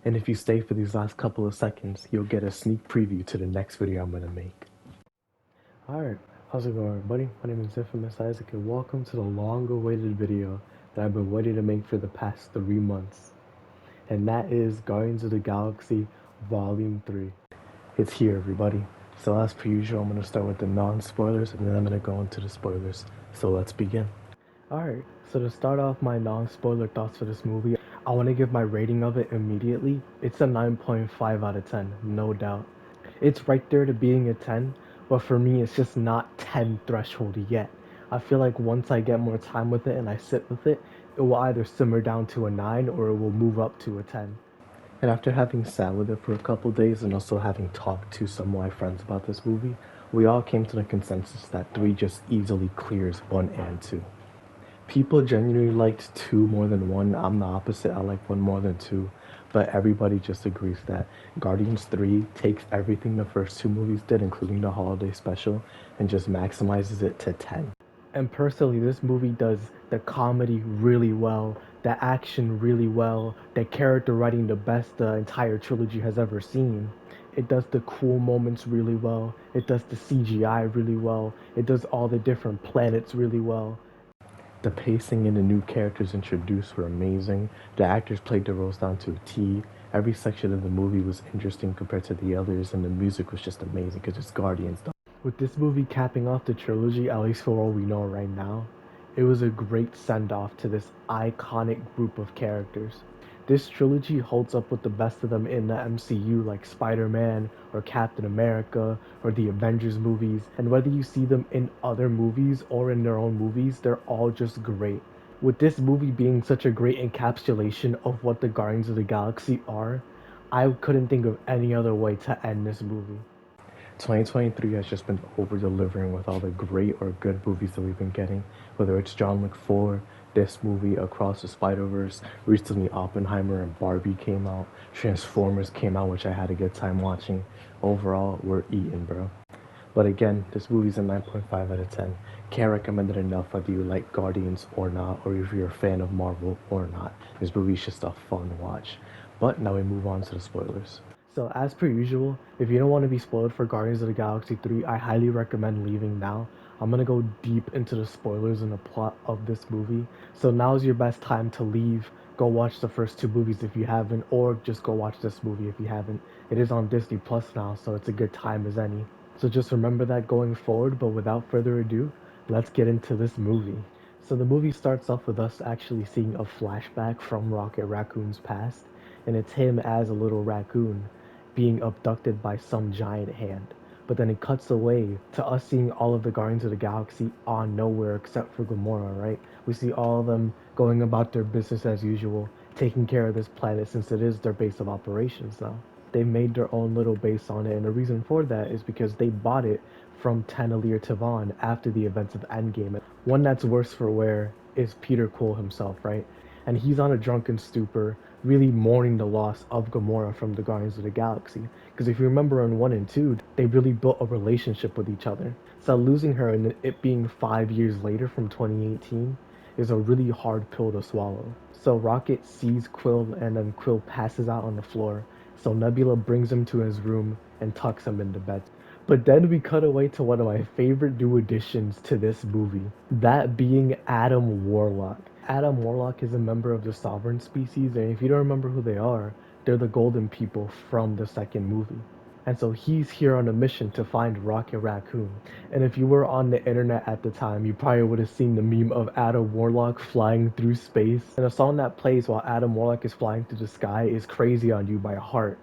And if you stay for these last couple of seconds, you'll get a sneak preview to the next video I'm gonna make. Alright, how's it going everybody? My name is Infamous Isaac and welcome to the long-awaited video that I've been waiting to make for the past 3 months. And that is Guardians of the Galaxy Volume 3. It's here everybody. So as per usual, I'm gonna start with the non-spoilers and then I'm gonna go into the spoilers. So let's begin. Alright, so to start off my non-spoiler thoughts for this movie, I want to give my rating of it immediately. It's a 9.5 out of 10, no doubt. It's right there to being a 10, but for me it's just not 10 threshold yet. I feel like once I get more time with it and I sit with it, it will either simmer down to a 9 or it will move up to a 10. And after having sat with it for a couple days and also having talked to some of my friends about this movie, we all came to the consensus that 3 just easily clears 1 and 2. People genuinely liked 2 more than 1. I'm the opposite. I like 1 more than 2. But everybody just agrees that Guardians 3 takes everything the first 2 movies did, including the holiday special, and just maximizes it to 10. And personally, this movie does the comedy really well, the action really well, the character writing the best the entire trilogy has ever seen. It does the cool moments really well. It does the CGI really well. It does all the different planets really well. The pacing and the new characters introduced were amazing. The actors played the roles down to a T. Every section of the movie was interesting compared to the others, and the music was just amazing because it's Guardians. With this movie capping off the trilogy, at least for what we know right now, it was a great send-off to this iconic group of characters. This trilogy holds up with the best of them in the MCU, like Spider-Man or Captain America or the Avengers movies, and whether you see them in other movies or in their own movies, they're all just great. With this movie being such a great encapsulation of what the Guardians of the Galaxy are, I couldn't think of any other way to end this movie. 2023 has just been over-delivering with all the great or good movies that we've been getting, whether it's John Wick 4, this movie, Across the Spider-Verse, recently Oppenheimer and Barbie came out, Transformers came out, which I had a good time watching. Overall, we're eating, bro. But again, this movie's a 9.5 out of 10. Can't recommend it enough whether you like Guardians or not, or if you're a fan of Marvel or not. This movie's just a fun watch. But now we move on to the spoilers. So as per usual, if you don't want to be spoiled for Guardians of the Galaxy 3, I highly recommend leaving now. I'm gonna go deep into the spoilers and the plot of this movie. So now's your best time to leave. Go watch the first 2 movies if you haven't, or just go watch this movie if you haven't. It is on Disney Plus now, so it's a good time as any. So just remember that going forward, but without further ado, let's get into this movie. So the movie starts off with us actually seeing a flashback from Rocket Raccoon's past, and it's him as a little raccoon being abducted by some giant hand. But then it cuts away to us seeing all of the Guardians of the Galaxy on nowhere except for Gamora, right? We see all of them going about their business as usual, taking care of this planet since it is their base of operations now. They made their own little base on it, and the reason for that is because they bought it from Tanalir Tavan after the events of Endgame. One that's worse for wear is Peter Quill himself, right? And he's on a drunken stupor, really mourning the loss of Gamora from the Guardians of the Galaxy. Because if you remember in 1 and 2, they really built a relationship with each other. So losing her and it being 5 years later from 2018 is a really hard pill to swallow. So Rocket sees Quill and then Quill passes out on the floor. So Nebula brings him to his room and tucks him into bed. But then we cut away to one of my favorite new additions to this movie, that being Adam Warlock. Adam Warlock is a member of the Sovereign species, and if you don't remember who they are, they're the Golden People from the second movie. And so he's here on a mission to find Rocket Raccoon. And if you were on the internet at the time, you probably would have seen the meme of Adam Warlock flying through space. And a song that plays while Adam Warlock is flying through the sky is Crazy on You by Heart.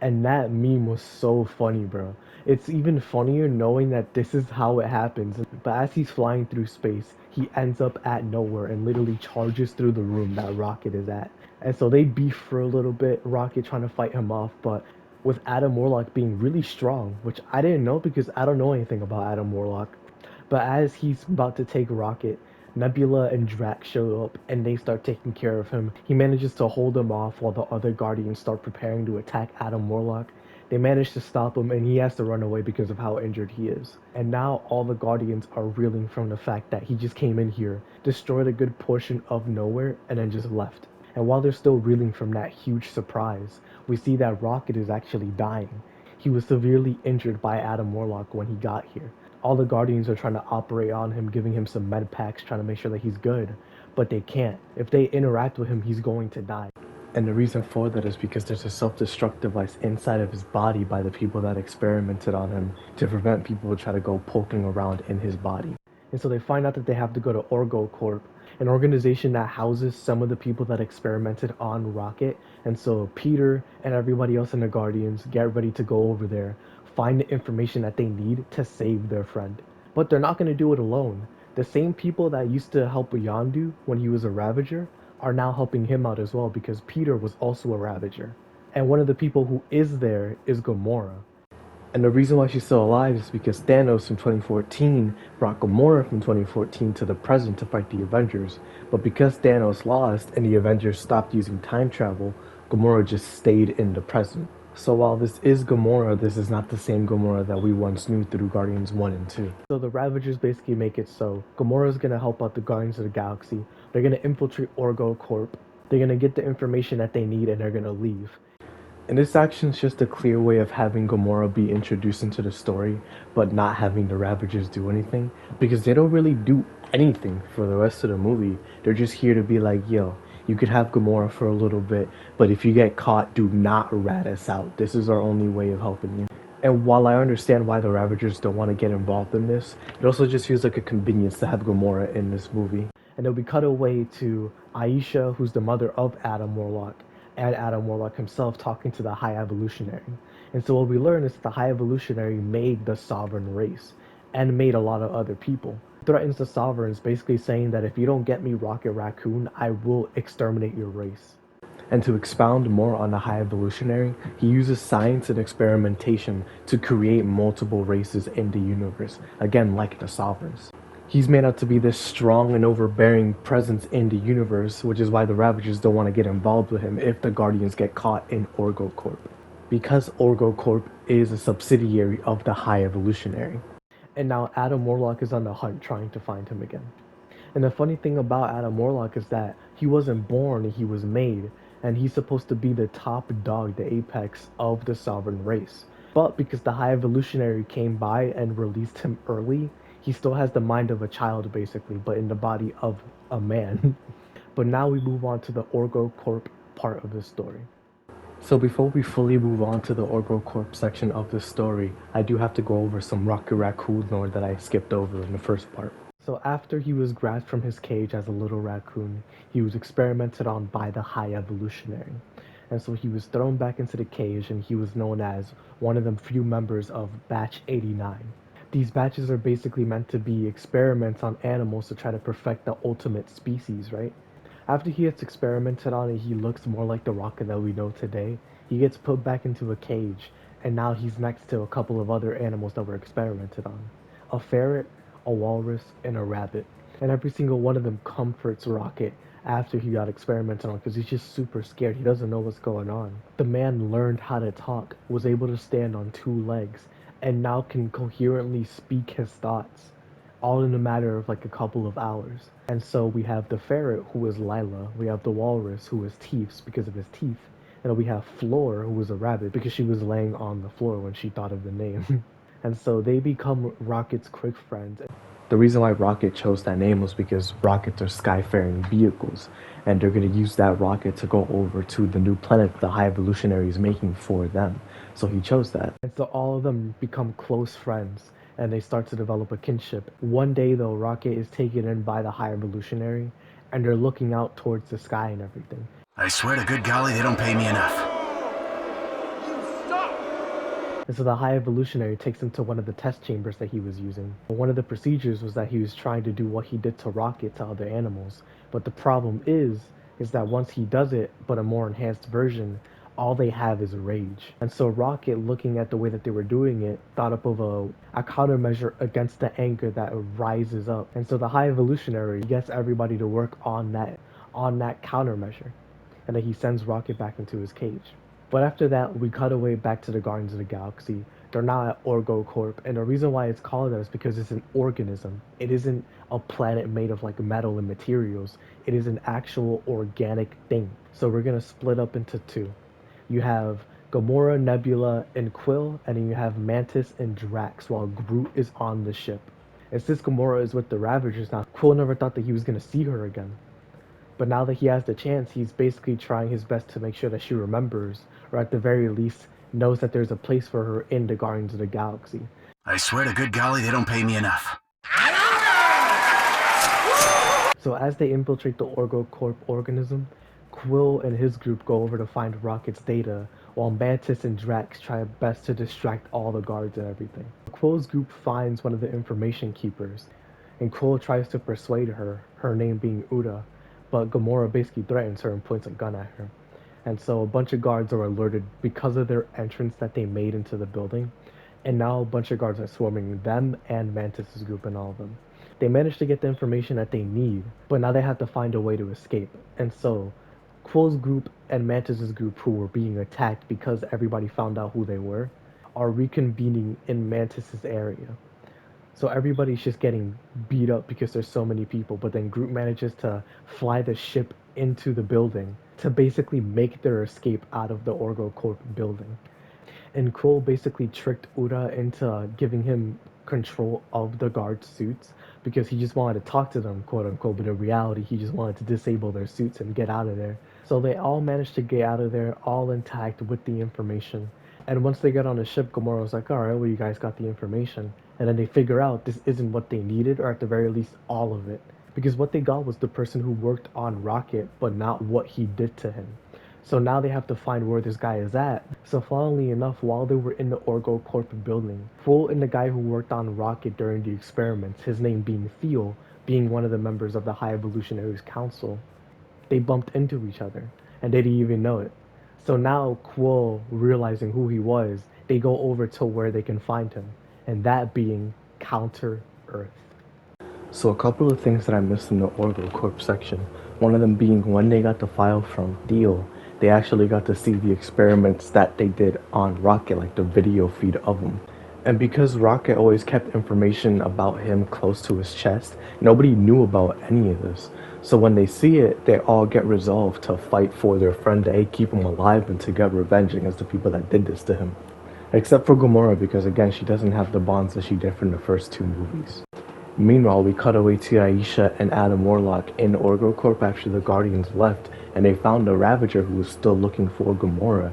And that meme was so funny, bro. It's even funnier knowing that this is how it happens. But as he's flying through space, he ends up at nowhere and literally charges through the room that Rocket is at. And so they beef for a little bit, Rocket trying to fight him off, but with Adam Warlock being really strong, which I didn't know because I don't know anything about Adam Warlock. But as he's about to take Rocket, Nebula and Drax show up and they start taking care of him. He manages to hold him off while the other Guardians start preparing to attack Adam Warlock. They manage to stop him and he has to run away because of how injured he is. And now all the Guardians are reeling from the fact that he just came in here, destroyed a good portion of nowhere, and then just left. And while they're still reeling from that huge surprise, we see that Rocket is actually dying. He was severely injured by Adam Warlock when he got here. All the Guardians are trying to operate on him, giving him some med packs, trying to make sure that he's good, but they can't. If they interact with him, he's going to die. And the reason for that is because there's a self-destruct device inside of his body by the people that experimented on him to prevent people to try to go poking around in his body. And so they find out that they have to go to Orgo Corp, an organization that houses some of the people that experimented on Rocket. And so Peter and everybody else in the Guardians get ready to go over there, find the information that they need to save their friend. But they're not going to do it alone. The same people that used to help Yondu when he was a Ravager are now helping him out as well because Peter was also a Ravager. And one of the people who is there is Gamora. And the reason why she's still alive is because Thanos from 2014 brought Gamora from 2014 to the present to fight the Avengers. But because Thanos lost and the Avengers stopped using time travel, Gamora just stayed in the present. So while this is Gamora, this is not the same Gamora that we once knew through Guardians 1 and 2. So the Ravagers basically make it so Gamora's going to help out the Guardians of the Galaxy. They're going to infiltrate Orgo Corp. They're going to get the information that they need and they're going to leave. And this action is just a clear way of having Gamora be introduced into the story, but not having the Ravagers do anything, because they don't really do anything for the rest of the movie. They're just here to be like, yo, you could have Gamora for a little bit, but if you get caught, do not rat us out. This is our only way of helping you. And while I understand why the Ravagers don't want to get involved in this, it also just feels like a convenience to have Gamora in this movie. And then we cut away to Aisha, who's the mother of Adam Warlock, and Adam Warlock himself talking to the High Evolutionary. And so what we learn is that the High Evolutionary made the Sovereign race and made a lot of other people. Threatens the Sovereigns, basically saying that if you don't get me Rocket Raccoon, I will exterminate your race. And to expound more on the High Evolutionary, he uses science and experimentation to create multiple races in the universe, again like the Sovereigns. He's made out to be this strong and overbearing presence in the universe, which is why the Ravagers don't want to get involved with him if the Guardians get caught in Orgo Corp. Because Orgo Corp is a subsidiary of the High Evolutionary. And now Adam Warlock is on the hunt trying to find him again. And the funny thing about Adam Warlock is that he wasn't born, he was made, and he's supposed to be the top dog, the apex of the Sovereign race. But because the High Evolutionary came by and released him early, he still has the mind of a child basically, but in the body of a man. But now we move on to the Orgo Corp part of the story. So before we fully move on to the Orgo Corp section of the story, I do have to go over some Rocket Raccoon lore that I skipped over in the first part. So after he was grabbed from his cage as a little raccoon, he was experimented on by the High Evolutionary. And so he was thrown back into the cage and he was known as one of the few members of Batch 89. These batches are basically meant to be experiments on animals to try to perfect the ultimate species, right? After he gets experimented on and he looks more like the Rocket that we know today, he gets put back into a cage, and now he's next to a couple of other animals that were experimented on. A ferret, a walrus, and a rabbit. And every single one of them comforts Rocket after he got experimented on because he's just super scared. He doesn't know what's going on. The man learned how to talk, was able to stand on two legs, and now can coherently speak his thoughts, all in a matter of like a couple of hours. And so we have the ferret, who is Lila, we have the walrus, who is Teefs because of his teeth, and we have Floor, who is a rabbit because she was laying on the floor when she thought of the name. And so they become Rocket's quick friends. The reason why Rocket chose that name was because rockets are skyfaring vehicles, and they're going to use that rocket to go over to the new planet the High Evolutionary is making for them. So he chose that. And so all of them become close friends, and they start to develop a kinship. One day, though, Rocket is taken in by the High Evolutionary, and they're looking out towards the sky and everything. I swear to good golly, they don't pay me enough. And so the High Evolutionary takes him to one of the test chambers that he was using. One of the procedures was that he was trying to do what he did to Rocket to other animals. But the problem is that once he does it, but a more enhanced version, all they have is rage. And so Rocket, looking at the way that they were doing it, thought up of a countermeasure against the anger that rises up. And so the High Evolutionary gets everybody to work on that countermeasure. And then he sends Rocket back into his cage. But after that, we cut away back to the Guardians of the Galaxy. They're not at Orgo Corp, and the reason why it's called that is because it's an organism. It isn't a planet made of like metal and materials. It is an actual organic thing. So we're gonna split up into two. You have Gamora, Nebula, and Quill, and then you have Mantis and Drax while Groot is on the ship. And since Gamora is with the Ravagers now, Quill never thought that he was gonna see her again. But now that he has the chance, he's basically trying his best to make sure that she remembers, or at the very least, knows that there's a place for her in the Guardians of the Galaxy. I swear to good golly, they don't pay me enough. So as they infiltrate the Orgo Corp organism, Quill and his group go over to find Rocket's data, while Mantis and Drax try best to distract all the guards and everything. Quill's group finds one of the information keepers, and Quill tries to persuade her, her name being Uda, but Gamora basically threatens her and points a gun at her. And so a bunch of guards are alerted because of their entrance that they made into the building, and now a bunch of guards are swarming them and Mantis's group and all of them. They manage to get the information that they need, but now they have to find a way to escape. And so, Quill's group and Mantis's group, who were being attacked because everybody found out who they were, are reconvening in Mantis's area. So everybody's just getting beat up because there's so many people, but then Groot manages to fly the ship into the building to basically make their escape out of the Orgo Corp building. And Quill basically tricked Uda into giving him control of the guard suits because he just wanted to talk to them, quote unquote, but in reality, he just wanted to disable their suits and get out of there. So they all managed to get out of there, all intact with the information. And once they get on the ship, Gamora was like, alright, well, you guys got the information. And then they figure out this isn't what they needed, or at the very least, all of it. Because what they got was the person who worked on Rocket, but not what he did to him. So now they have to find where this guy is at. So funnily enough, while they were in the Orgo Corp building, Quill and the guy who worked on Rocket during the experiments, his name being Theo, being one of the members of the High Evolutionaries Council, they bumped into each other, and they didn't even know it. So now Quill, realizing who he was, they go over to where they can find him, and that being Counter Earth. So a couple of things that I missed in the Orgo Corp section, one of them being when they got the file from Theo, they actually got to see the experiments that they did on Rocket, like the video feed of them. And because Rocket always kept information about him close to his chest, nobody knew about any of this. So when they see it, they all get resolved to fight for their friend to keep him alive and to get revenge against the people that did this to him. Except for Gamora, because again, she doesn't have the bonds that she did from the first two movies. Meanwhile, we cut away to Aisha and Adam Warlock in Orgo Corp after the Guardians left, and they found a Ravager who was still looking for Gamora.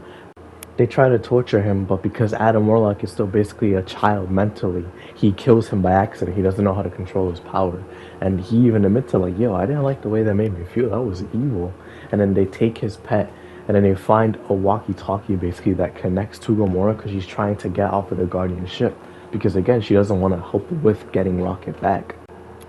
They try to torture him, but because Adam Warlock is still basically a child mentally, he kills him by accident. He doesn't know how to control his power. And he even admits to like, yo, I didn't like the way that made me feel. That was evil. And then they take his pet, and then they find a walkie-talkie basically that connects to Gamora because she's trying to get off of the Guardian ship. Because again, she doesn't want to help with getting Rocket back.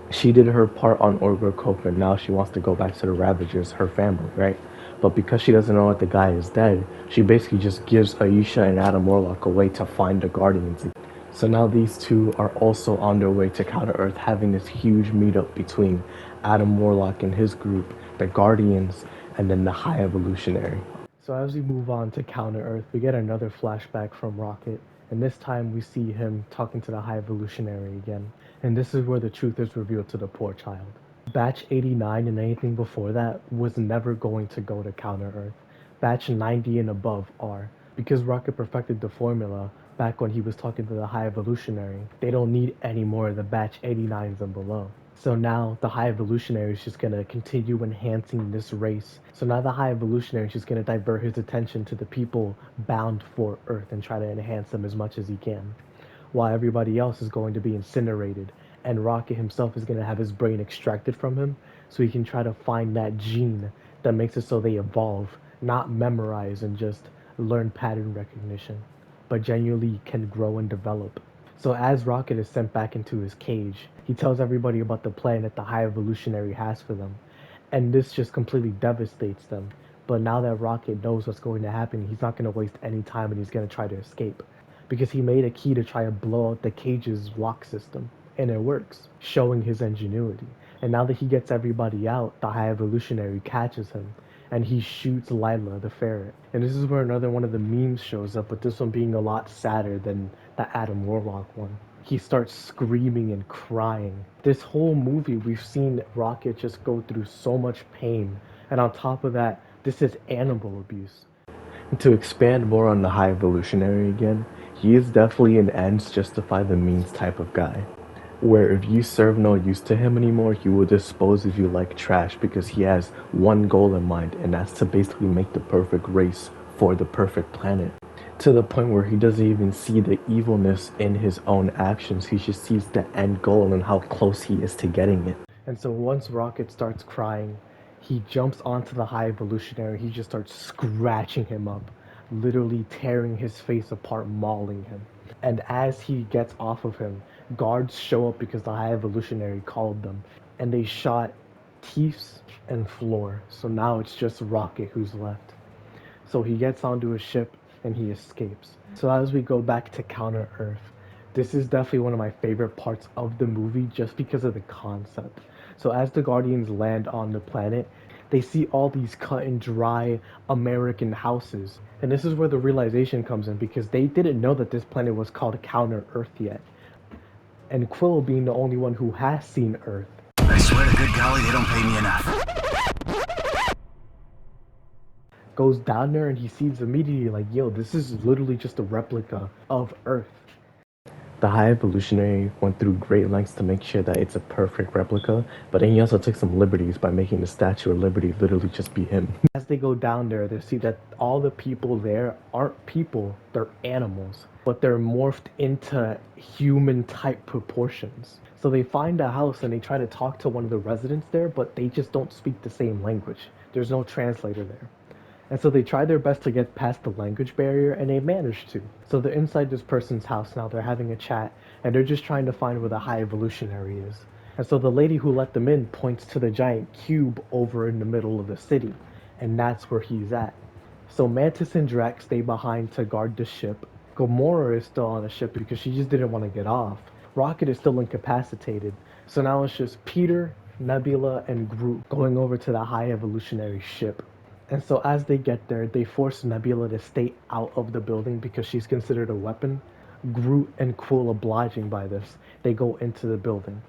She did her part on Orgo Corp, and now she wants to go back to the Ravagers, her family, right? But because she doesn't know that the guy is dead, she basically just gives Aisha and Adam Warlock away to find the Guardians. So now these two are also on their way to Counter-Earth, having this huge meetup between Adam Warlock and his group, the Guardians, and then the High Evolutionary. So as we move on to Counter-Earth, we get another flashback from Rocket, and this time we see him talking to the High Evolutionary again. And this is where the truth is revealed to the poor child. Batch 89 and anything before that was never going to go to Counter-Earth. Batch 90 and above are. Because Rocket perfected the formula back when he was talking to the High Evolutionary, they don't need any more of the Batch 89s and below. So now the High Evolutionary is just going to continue enhancing this race. So now the High Evolutionary is just going to divert his attention to the people bound for Earth and try to enhance them as much as he can, while everybody else is going to be incinerated, and Rocket himself is going to have his brain extracted from him so he can try to find that gene that makes it so they evolve, not memorize and just learn pattern recognition, but genuinely can grow and develop. So as Rocket is sent back into his cage, he tells everybody about the plan that the High Evolutionary has for them, and this just completely devastates them. But now that Rocket knows what's going to happen, he's not going to waste any time and he's going to try to escape, because he made a key to try to blow out the cage's lock system, and it works, showing his ingenuity. And now that he gets everybody out, the High Evolutionary catches him, and he shoots Lila the ferret. And this is where another one of the memes shows up, but this one being a lot sadder than the Adam Warlock one. He starts screaming and crying. This whole movie, we've seen Rocket just go through so much pain, and on top of that, this is animal abuse. And to expand more on the High Evolutionary again, he is definitely an ends justify the means type of guy, where if you serve no use to him anymore, he will dispose of you like trash because he has one goal in mind, and that's to basically make the perfect race for the perfect planet. To the point where he doesn't even see the evilness in his own actions, he just sees the end goal and how close he is to getting it. And so once Rocket starts crying, he jumps onto the High Evolutionary, he just starts scratching him up, literally tearing his face apart, mauling him. And as he gets off of him, guards show up because the High Evolutionary called them, and they shot Teefs and Floor. So now it's just Rocket who's left. So he gets onto a ship and he escapes. So as we go back to Counter Earth, this is definitely one of my favorite parts of the movie just because of the concept. So as the Guardians land on the planet, they see all these cut and dry American houses. And this is where the realization comes in because they didn't know that this planet was called Counter Earth yet. And Quill being the only one who has seen Earth. I swear to good golly, they don't pay me enough. Goes down there and he sees immediately like, yo, this is literally just a replica of Earth. The High Evolutionary went through great lengths to make sure that it's a perfect replica, but then he also took some liberties by making the Statue of Liberty literally just be him. As they go down there, they see that all the people there aren't people, they're animals, but they're morphed into human-type proportions. So they find a house and they try to talk to one of the residents there, but they just don't speak the same language. There's no translator there. And so they try their best to get past the language barrier, and they manage to. So they're inside this person's house now, they're having a chat, and they're just trying to find where the High Evolutionary is. And so the lady who let them in points to the giant cube over in the middle of the city, and that's where he's at. So Mantis and Drax stay behind to guard the ship. Gamora is still on the ship because she just didn't want to get off. Rocket is still incapacitated, so now it's just Peter, Nebula, and Groot going over to the High Evolutionary ship. And so as they get there, they force Nebula to stay out of the building because she's considered a weapon. Groot and Quill obliging by this, they go into the building.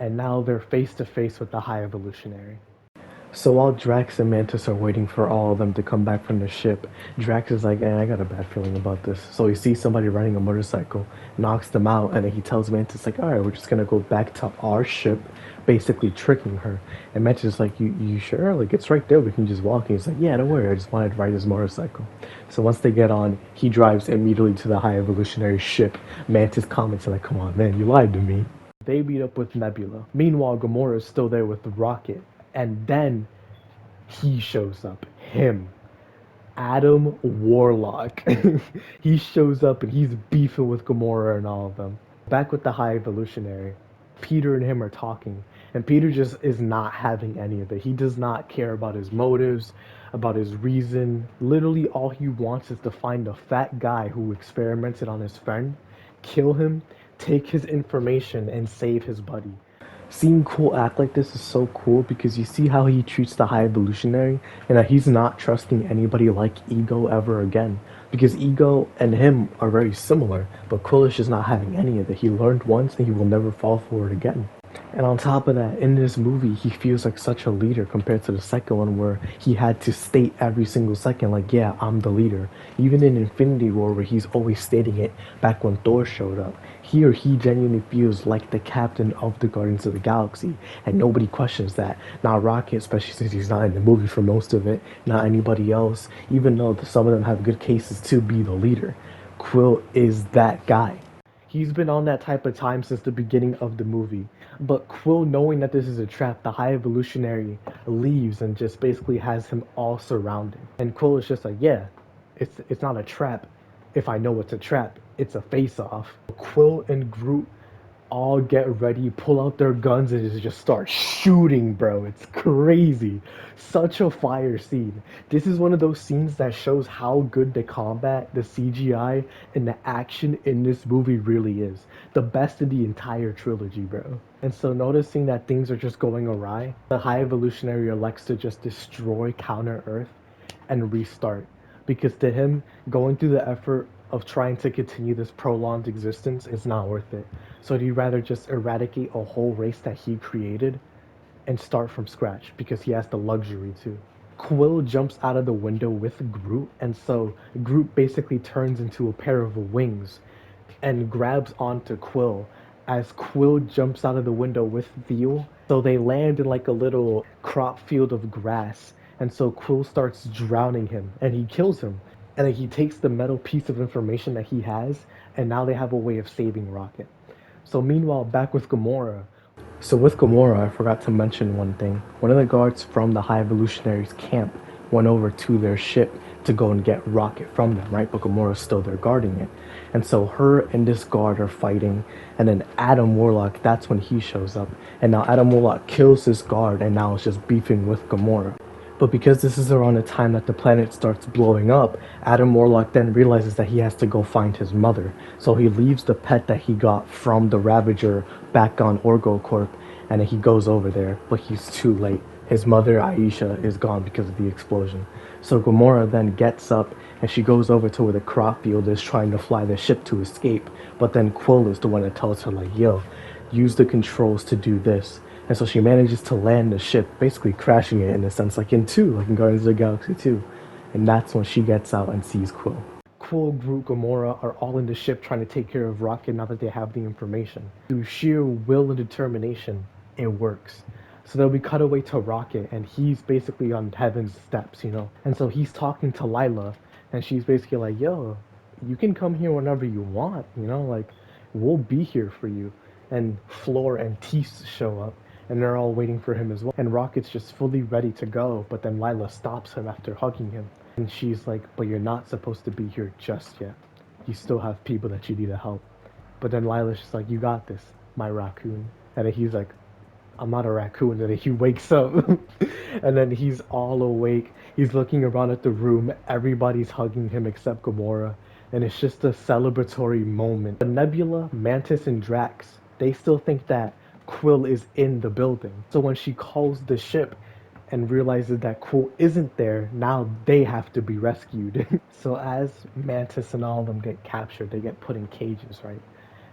And now they're face to face with the High Evolutionary. So while Drax and Mantis are waiting for all of them to come back from the ship, Drax is like, I got a bad feeling about this. So he sees somebody riding a motorcycle, knocks them out, and then he tells Mantis, like, alright, we're just gonna go back to our ship, basically tricking her. And Mantis is like, you sure? Like, it's right there, we can just walk. And he's like, yeah, don't worry, I just wanted to ride his motorcycle. So once they get on, he drives immediately to the High Evolutionary ship. Mantis comments like, come on, man, you lied to me. They meet up with Nebula. Meanwhile, Gamora is still there with the Rocket. And then he shows up. Him. Adam Warlock. He shows up and he's beefing with Gamora and all of them. Back with the High Evolutionary, Peter and him are talking. And Peter just is not having any of it. He does not care about his motives, about his reason. Literally all he wants is to find a fat guy who experimented on his friend, kill him, take his information, and save his buddy. Seeing Quill act like this is so cool because you see how he treats the High Evolutionary and that he's not trusting anybody like Ego ever again. Because Ego and him are very similar, but Quill is just not having any of it. He learned once and he will never fall for it again. And on top of that, in this movie, he feels like such a leader compared to the second one where he had to state every single second, like, yeah, I'm the leader. Even in Infinity War where he's always stating it back when Thor showed up. Here, he genuinely feels like the captain of the Guardians of the Galaxy, and nobody questions that. Not Rocket, especially since he's not in the movie for most of it, not anybody else, even though some of them have good cases to be the leader. Quill is that guy. He's been on that type of time since the beginning of the movie. But Quill, knowing that this is a trap, the High Evolutionary leaves and just basically has him all surrounded. And Quill is just like, yeah, it's not a trap. If I know it's a trap, it's a face-off. Quill and Groot all get ready, pull out their guns, and just start shooting, bro. It's crazy. Such a fire scene. This is one of those scenes that shows how good the combat, the CGI, and the action in this movie really is. The best in the entire trilogy, bro. And so noticing that things are just going awry, the High Evolutionary elects to just destroy Counter Earth and restart. Because to him, going through the effort of trying to continue this prolonged existence is not worth it. So he'd rather just eradicate a whole race that he created and start from scratch because he has the luxury to. Quill jumps out of the window with Groot, and so Groot basically turns into a pair of wings and grabs onto Quill as Quill jumps out of the window with Theo. So they land in like a little crop field of grass, and so Quill starts drowning him, and he kills him. And then he takes the metal piece of information that he has, and now they have a way of saving Rocket. So meanwhile, back with Gamora. So with Gamora, I forgot to mention one thing. One of the guards from the High Evolutionaries camp went over to their ship to go and get Rocket from them, right? But Gamora's still there guarding it. And so her and this guard are fighting, and then Adam Warlock, that's when he shows up. And now Adam Warlock kills this guard and now is just beefing with Gamora. But because this is around the time that the planet starts blowing up, Adam Warlock then realizes that he has to go find his mother. So he leaves the pet that he got from the Ravager back on OrgoCorp, and then he goes over there, but he's too late. His mother, Aisha, is gone because of the explosion. So Gamora then gets up and she goes over to where the crop field is trying to fly the ship to escape. But then Quill is the one that tells her, like, yo, use the controls to do this. And so she manages to land the ship, basically crashing it in a sense, like in 2, like in Guardians of the Galaxy 2. And that's when she gets out and sees Quill. Quill, Groot, Gamora are all in the ship trying to take care of Rocket now that they have the information. Through sheer will and determination, it works. So then we cut away to Rocket, and he's basically on Heaven's steps, And so he's talking to Lila, and she's basically like, yo, you can come here whenever you want, like, we'll be here for you. And Floor and Tease show up, and they're all waiting for him as well. And Rocket's just fully ready to go, but then Lila stops him after hugging him. And she's like, but you're not supposed to be here just yet. You still have people that you need to help. But then Lila's just like, you got this, my raccoon. And then he's like, I'm not a raccoon. And then he wakes up. And then he's all awake. He's looking around at the room. Everybody's hugging him except Gamora. And it's just a celebratory moment. But Nebula, Mantis, and Drax, they still think that Quill is in the building. So when she calls the ship and realizes that Quill isn't there, now they have to be rescued. So as Mantis and all of them get captured, they get put in cages, right?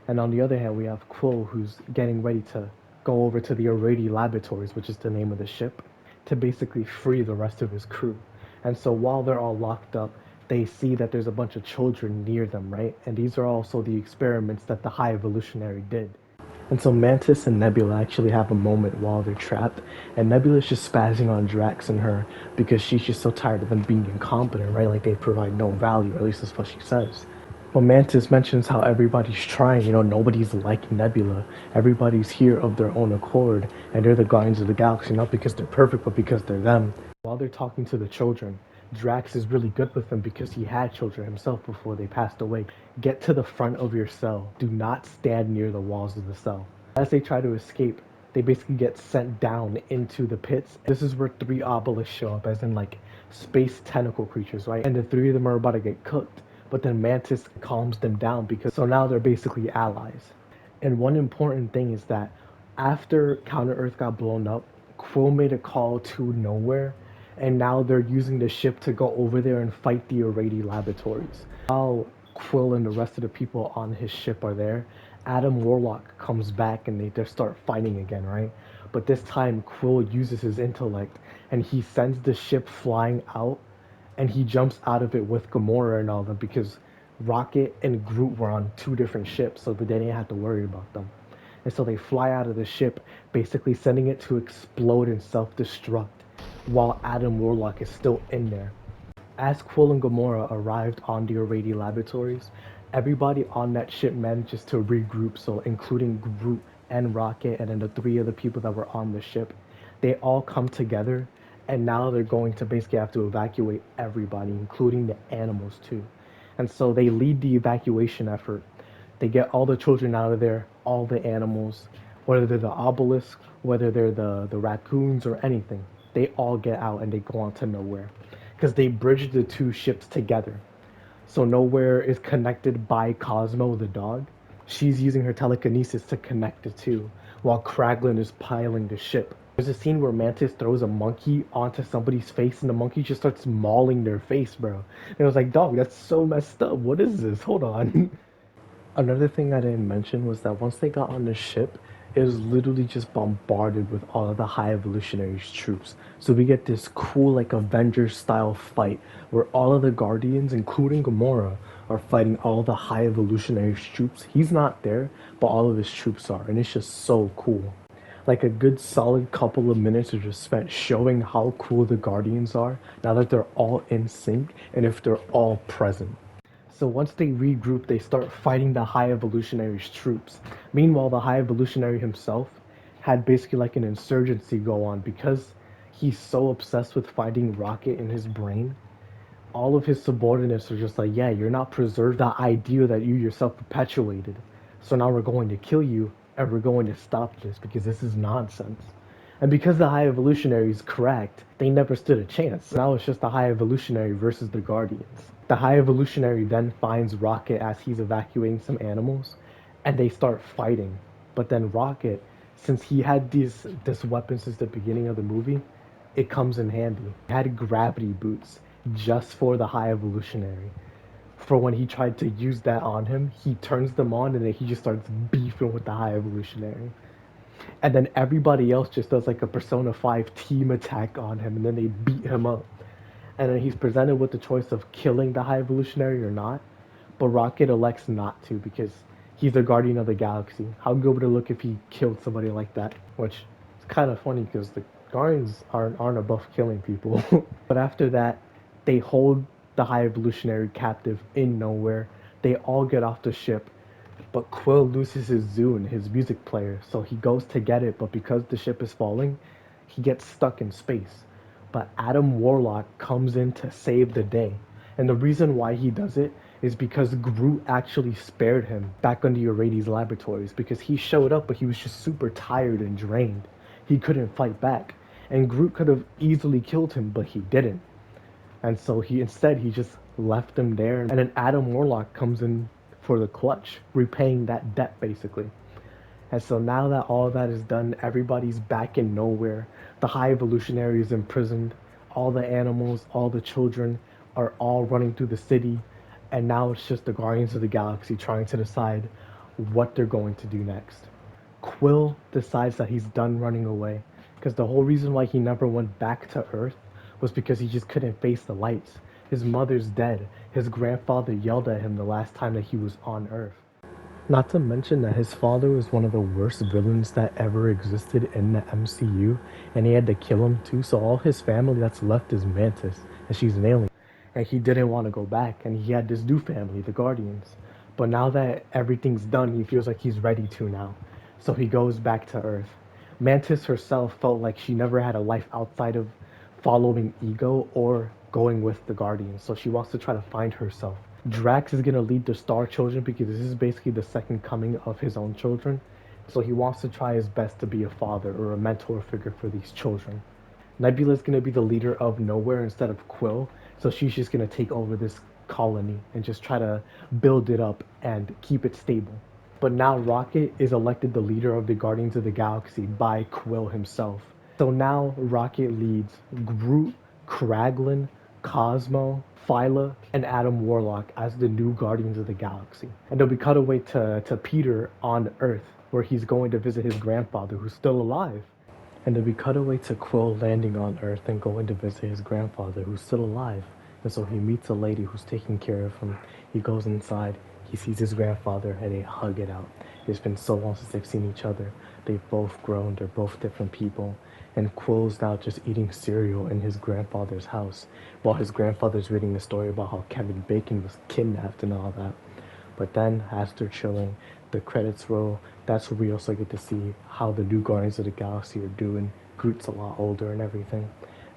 And on the other hand, we have Quill, who's getting ready to go over to the Arady Laboratories, which is the name of the ship, to basically free the rest of his crew. And so while they're all locked up, they see that there's a bunch of children near them, right? And these are also the experiments that the High Evolutionary did. And so Mantis and Nebula actually have a moment while they're trapped, and Nebula's just spazzing on Drax and her because she's just so tired of them being incompetent, right? Like they provide no value, or at least that's what she says. But Mantis mentions how everybody's trying, nobody's like Nebula. Everybody's here of their own accord, and they're the Guardians of the Galaxy, not because they're perfect, but because they're them. While they're talking to the children, Drax is really good with them because he had children himself before they passed away. Get to the front of your cell. Do not stand near the walls of the cell. As they try to escape, they basically get sent down into the pits. This is where 3 obelisks show up, as in like space tentacle creatures, right? And the 3 of them are about to get cooked. But then Mantis calms them down because so now they're basically allies. And one important thing is that after Counter Earth got blown up, Quill made a call to nowhere, and now they're using the ship to go over there and fight the Arady Laboratories. While Quill and the rest of the people on his ship are there, Adam Warlock comes back and they just start fighting again, right? But this time Quill uses his intellect and he sends the ship flying out, and he jumps out of it with Gamora and all them because Rocket and Groot were on 2 different ships, so they didn't have to worry about them. And so they fly out of the ship, basically sending it to explode and self-destruct, while Adam Warlock is still in there. As Quill and Gamora arrived on the Arady Laboratories, everybody on that ship manages to regroup, so including Groot and Rocket and then the 3 other people that were on the ship, they all come together, and now they're going to basically have to evacuate everybody, including the animals too. And so they lead the evacuation effort They get all the children out of there, all the animals, whether they're the obelisk, whether they're the raccoons or anything. They all get out and they go on to nowhere. Because they bridge the two ships together. So nowhere is connected by Cosmo the dog. She's using her telekinesis to connect the two, while Kraglin is piling the ship. There's a scene where Mantis throws a monkey onto somebody's face and the monkey just starts mauling their face, bro. And I was like, dog, that's so messed up. What is this? Hold on. Another thing I didn't mention was that once they got on the ship, it was literally just bombarded with all of the High Evolutionaries troops. So we get this cool, like, Avengers style fight where all of the Guardians, including Gamora, are fighting all the High Evolutionaries troops. He's not there, but all of his troops are, and it's just so cool. Like a good solid couple of minutes are just spent showing how cool the Guardians are now that they're all in sync and if they're all present. So once they regroup, they start fighting the High Evolutionary's troops. Meanwhile, the High Evolutionary himself had basically like an insurgency go on because he's so obsessed with finding Rocket in his brain. All of his subordinates are just like, yeah, you're not preserved the idea that you yourself perpetuated. So now we're going to kill you and we're going to stop this because this is nonsense. And because the High Evolutionary is correct, they never stood a chance. Now it's just the High Evolutionary versus the Guardians. The High Evolutionary then finds Rocket as he's evacuating some animals, and they start fighting. But then Rocket, since he had this weapon since the beginning of the movie, it comes in handy. He had gravity boots just for the High Evolutionary. For when he tried to use that on him, he turns them on and then he just starts beefing with the High Evolutionary. And then everybody else just does like a Persona 5 team attack on him and then they beat him up. And then he's presented with the choice of killing the High Evolutionary or not. But Rocket elects not to because he's a Guardian of the Galaxy. How good would it look if he killed somebody like that? Which is kind of funny because the Guardians aren't above killing people. But after that, they hold the High Evolutionary captive in nowhere. They all get off the ship. But Quill loses his Zune, his music player, so he goes to get it, but because the ship is falling, he gets stuck in space. But Adam Warlock comes in to save the day. And the reason why he does it is because Groot actually spared him back on the Eurydice laboratories because he showed up, but he was just super tired and drained. He couldn't fight back. And Groot could have easily killed him, but he didn't. And so he just left him there. And then Adam Warlock comes in for the clutch, repaying that debt basically. And so now that all of that is done, everybody's back in nowhere. The High Evolutionary is imprisoned. All the animals, all the children are all running through the city. And now it's just the Guardians of the Galaxy trying to decide what they're going to do next. Quill decides that he's done running away because the whole reason why he never went back to Earth was because he just couldn't face the lights. His mother's dead. His grandfather yelled at him the last time that he was on Earth. Not to mention that his father was one of the worst villains that ever existed in the MCU, and he had to kill him too, so all his family that's left is Mantis, and she's an alien. And he didn't want to go back, and he had this new family, the Guardians. But now that everything's done, he feels like he's ready to now. So he goes back to Earth. Mantis herself felt like she never had a life outside of following Ego or going with the Guardians, so she wants to try to find herself. Drax is gonna lead the Star Children because this is basically the second coming of his own children, so he wants to try his best to be a father or a mentor figure for these children. Nebula's gonna be the leader of Nowhere instead of Quill, so she's just gonna take over this colony and just try to build it up and keep it stable. But now Rocket is elected the leader of the Guardians of the Galaxy by Quill himself. So now Rocket leads Groot, Kraglin, Cosmo, Phyla, and Adam Warlock as the new Guardians of the Galaxy. And they'll be cut away to Peter on Earth, where he's going to visit his grandfather, who's still alive. And they'll be cut away to Quill landing on Earth and going to visit his grandfather, who's still alive. And so he meets a lady who's taking care of him. He goes inside, he sees his grandfather, and they hug it out. It's been so long since they've seen each other. They've both grown, they're both different people. And Quill's now just eating cereal in his grandfather's house while his grandfather's reading the story about how Kevin Bacon was kidnapped and all that. But then, as they're chilling, the credits roll. That's where we also get to see how the new Guardians of the Galaxy are doing. Groot's a lot older and everything.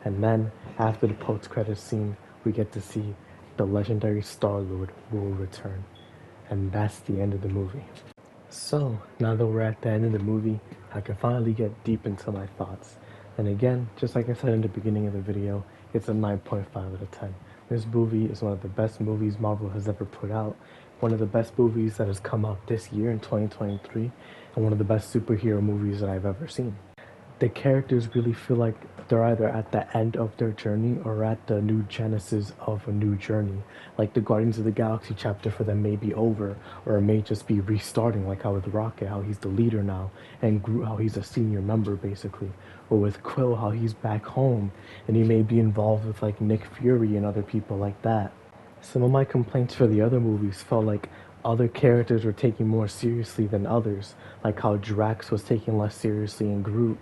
And then, after the post-credits scene, we get to see the legendary Star-Lord will return. And that's the end of the movie. So, now that we're at the end of the movie, I can finally get deep into my thoughts. And again, just like I said in the beginning of the video, it's a 9.5 out of 10. This movie is one of the best movies Marvel has ever put out, one of the best movies that has come out this year in 2023, and one of the best superhero movies that I've ever seen. The characters really feel like they're either at the end of their journey or at the new genesis of a new journey. Like the Guardians of the Galaxy chapter for them may be over, or it may just be restarting, like how with Rocket, how he's the leader now, and Groot, how he's a senior member basically, or with Quill, how he's back home, and he may be involved with like Nick Fury and other people like that. Some of my complaints for the other movies felt like other characters were taken more seriously than others, like how Drax was taken less seriously in Groot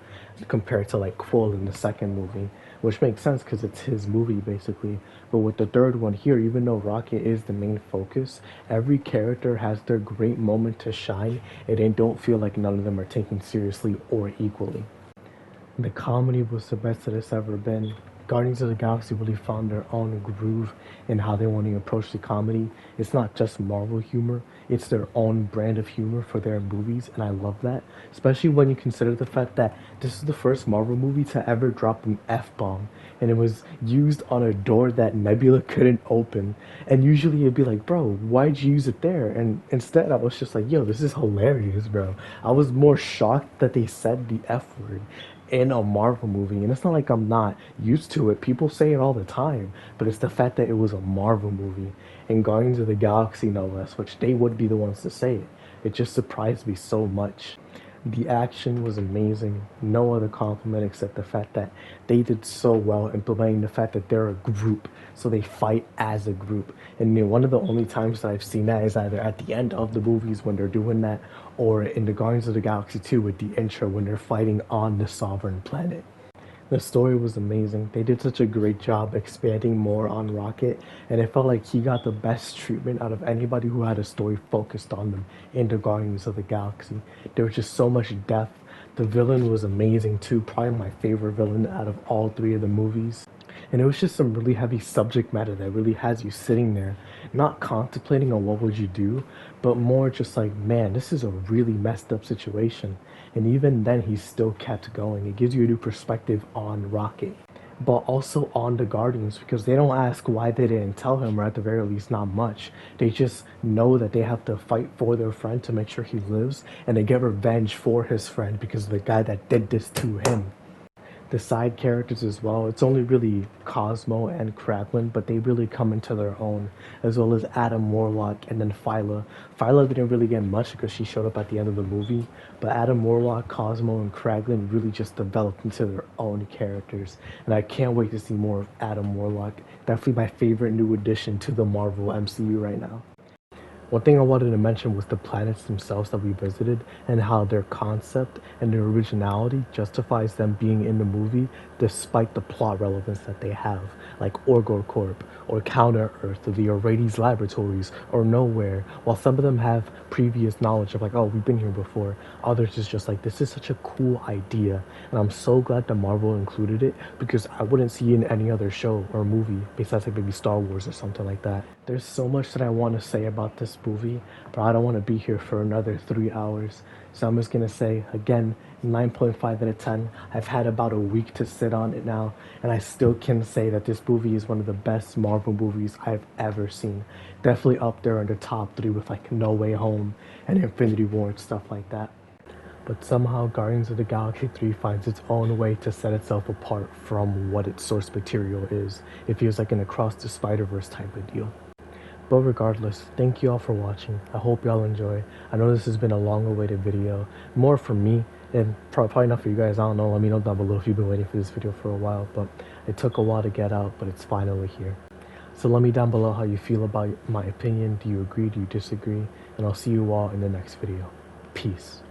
compared to like Quill in the second movie, which makes sense because it's his movie basically. But with the third one here, even though Rocket is the main focus, every character has their great moment to shine, and they don't feel like none of them are taken seriously or equally. The comedy was the best that it's ever been. Guardians of the Galaxy really found their own groove in how they want to approach the comedy. It's not just Marvel humor, it's their own brand of humor for their movies, and I love that. Especially when you consider the fact that this is the first Marvel movie to ever drop an F-bomb, and it was used on a door that Nebula couldn't open. And usually it'd be like, bro, why'd you use it there? And instead I was just like, yo, this is hilarious, bro. I was more shocked that they said the F word in a Marvel movie, and it's not like I'm not used to it. People say it all the time, but it's the fact that it was a Marvel movie and Guardians of the Galaxy no less, which they would be the ones to say it. It just surprised me so much. The action was amazing. No other compliment except the fact that they did so well implementing the fact that they're a group, so they fight as a group. And you know, one of the only times that I've seen that is either at the end of the movies when they're doing that, or in the Guardians of the Galaxy 2 with the intro when they're fighting on the Sovereign Planet. The story was amazing. They did such a great job expanding more on Rocket, and it felt like he got the best treatment out of anybody who had a story focused on them in the Guardians of the Galaxy. There was just so much depth. The villain was amazing too, probably my favorite villain out of all three of the movies. And it was just some really heavy subject matter that really has you sitting there, not contemplating on what would you do, but more just like, man, this is a really messed up situation. And even then, he still kept going. It gives you a new perspective on Rocket, but also on the Guardians, because they don't ask why they didn't tell him, or at the very least not much. They just know that they have to fight for their friend to make sure he lives, and they get revenge for his friend because of the guy that did this to him. The side characters as well, it's only really Cosmo and Kraglin, but they really come into their own, as well as Adam Warlock and then Phyla. Phyla didn't really get much because she showed up at the end of the movie, but Adam Warlock, Cosmo, and Kraglin really just developed into their own characters, and I can't wait to see more of Adam Warlock. Definitely my favorite new addition to the Marvel MCU right now. One thing I wanted to mention was the planets themselves that we visited, and how their concept and their originality justifies them being in the movie despite the plot relevance that they have, like Orgor Corp, or Counter-Earth, or the Arades Laboratories, or Nowhere. While some of them have previous knowledge of like, oh, we've been here before, others is just like, this is such a cool idea, and I'm so glad that Marvel included it, because I wouldn't see it in any other show or movie, besides like maybe Star Wars or something like that. There's so much that I want to say about this movie, but I don't want to be here for another 3 hours. So I'm just going to say, again, 9.5 out of 10. I've had about a week to sit on it now, and I still can say that this movie is one of the best Marvel movies I've ever seen. Definitely up there in the top 3 with like No Way Home and Infinity War and stuff like that. But somehow Guardians of the Galaxy 3 finds its own way to set itself apart from what its source material is. It feels like an Across the Spider-Verse type of deal. But regardless, thank you all for watching. I hope y'all enjoy. I know this has been a long-awaited video, more for me, and probably not for you guys. I don't know. Let me know down below if you've been waiting for this video for a while, but it took a while to get out, but it's finally here. So let me down below how you feel about my opinion. Do you agree? Do you disagree? And I'll see you all in the next video. Peace.